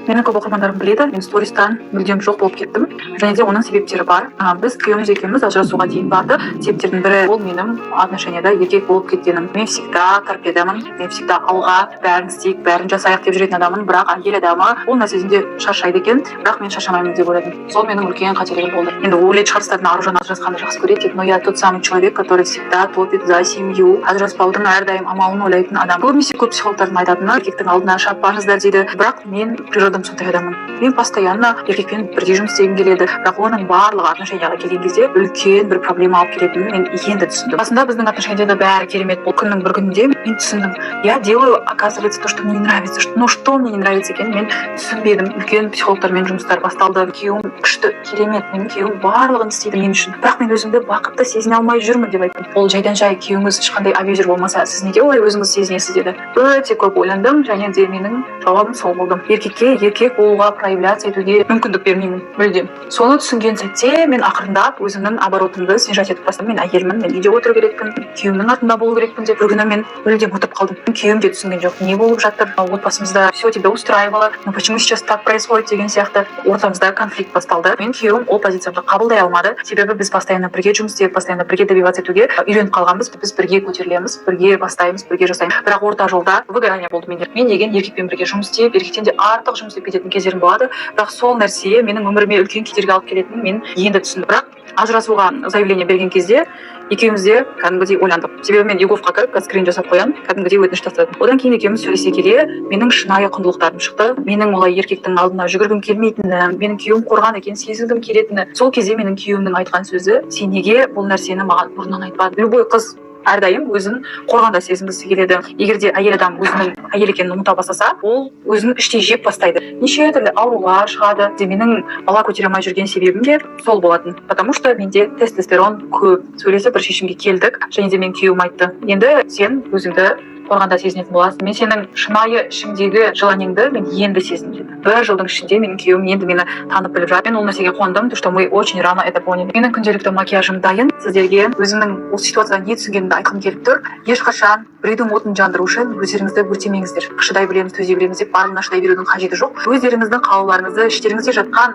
Мені көп оқырмандарым біледі, мен стористан мүлдем жоқ болып кеттім. Және де оның себептері бар. Біз күйеуіміз екеуміз ажырасуға дейін барды. Себептердің бірі ол менің отношенияда еркек болып кеткенім. Мен всегда торпедамын, мен всегда алға бәрін істейік, бәрін жасайық деп жүретін адаммын, бірақ әйел адамы ол нәрседен шаршайды екен, бірақ мен шаршамаймын деп ойладым. Сол менің үлкен қателігім болды. Енді ойлайтын шығарсыздар, Аружан ажырасқанды жақсы көреді, но я тот самый человек, который всегда топит за семью. Ажыраспаудың әрдайым амалын ойлайтын адам. Көбінесе көп психологтардың айтатыны, еркектің алдына шаппаңыздар дейді, бірақ мен природам сондай адаммын. Мен постоянно еркекпен бірге жұмыс істегім келеді, бірақ оның барлығы отношенияға келген кезде үлкен бір проблема алып келетінін мен енді түсіндім. Басында біздің отношенияда бәрі керемет болды. Күннің бір күнінде мен түсіндім. Я делаю, оказывается, то, что мне не нравится. Но что мне не нравится екенін мен түсінбедім. Үлкен психологтармен жұмыстар басталды. Күйеуім күшті, керемет, менің күйеуім барлығын істейді мен үшін. Бірақ мен өзімді бақытты сезіне алмай жүрмін деп айттым. Ол жайдан жай күйеуіңіз ешқандай абьюзер болмаса, сіз неге олай өзіңіз сезінесіз деді. Өте көп ойландым, және де менің жауабым сол болды. Еркекке еркек болуға, проявляться етуге мүмкіндік бермеймін мүлдем. Соны түсінген сәтте мен ақырындап өзімнің оборотымды снижать етіп бастадым. Мен әйелмін, мен үйде отыру керекпін, күйеуімнің артында болу керекпін деп. Бір күні мен мүлдем ұмытып қалдым. Күйеуім де түсінген жоқ. Не болып жатыр? Отбасымызда все тебя устраивало, но почему сейчас так происходит деген сияқты ортамызда конфликт басталды. Мен күйеуім ол позициямды қабылдай алмады. Себебі біз постоянно бірге жұмыс істеп, постоянно бірге добиваться етуге үйреніп қалғанбыз. Біз бірге көтерілеміз, бірге бастаймыз, бірге жасаймыз. Бірақ орта жолда выгорание болды менде. Мен деген еркекпен бірге жұмыс істеп, еркектен де артық жұмыс істеп кететін кездерім болады. Бірақ сол нәрсе менің өміріме үлкен кедергі алып келетінін мен енді түсіндім. Бірақ ажырасуға заявление берген кезде екеуміз де кәдімгідей ойландық. Себебі мен Юговқа кіріп скрин жасап қоямын, кәдімгідей өтініш тастадым. Одан кейін екеуміз сөйлесе келе менің шынайы құндылықтарым шықты. Менің олай еркектің алдына жүгіргім келмейтіні, менің күйеуім қорған екен сезінгім келетіні. Сол кезде менің күйеуімнің айтқан сөзі: сен неге бұл нәрсені маған бұрыннан айтпадың? Любой қыз әрдайым өзін қорғанда сезінгісі келеді. Егер де әйел адам өзінің әйел екенін ұмыта бастаса, ол өзін іштей жеп бастайды. Неше түрлі аурулар шығады. Менің бала көтере алмай жүрген себебім де сол болатын. Потому что менде тестостерон көп. Сөйлесіп бір шешімге келдік, және де мен күйеуім айтты: енді сен өзіңді қорғанда сезінетін боласың. Мен сенің шынайы ішіңдегі желаниеңді мен енді сезіндім. Бір жылдың ішінде менің күйеуім енді мені танып біліп жатыр. Мен ол нәрсеге қуандым, то что мы очень рано это поняли. Менің күнделікті макияжым дайын. Сіздерге өзімнің осы ситуациядан не түсінгенімді айтқым келіп тұр. Ешқашан біреудің отын жандыру үшін өздеріңізді өртемеңіздер. Шыдай білеміз, төзе білеміз деп барлығына шыдай берудің қажеті жоқ. Өздеріңіздің қалауларыңызды, іштеріңізде жатқан